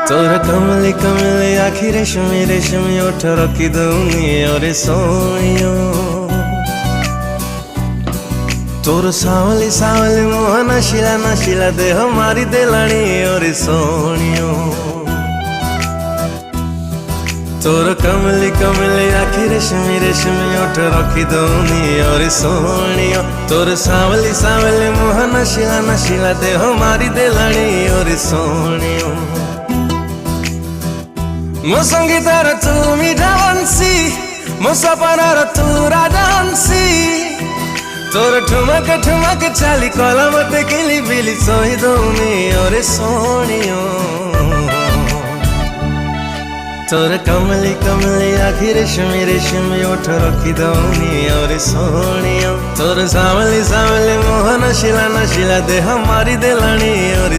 तोर कमली कमली आखी रेशमी रेशमी ओठ रखी दूंगी और सोनियो। तोर सावली सावली मुँह नशीला नशीला देह मारी देलानी और सोनियो। तोर कमली कमली आखी रेशमी रेशमी ओठ रखी दूंगी और सोनियो। तोर सावली सावली मुँह नशीला नशीला देह मारी देलानी और सोनियो। मो संगीतार तू मीठा बंसी, मो सपनार तू राजहंसी। तोर ठुमक ठुमक चाली कलम ते किली बिली सोई दूनी और सोनियो। तोर कमली कमली आखी रेशमी रेशमी ओठ रखी दूनी और सोनियो। तोर सावली सावली मुँह नशीला नशीला देह मारी देलानी और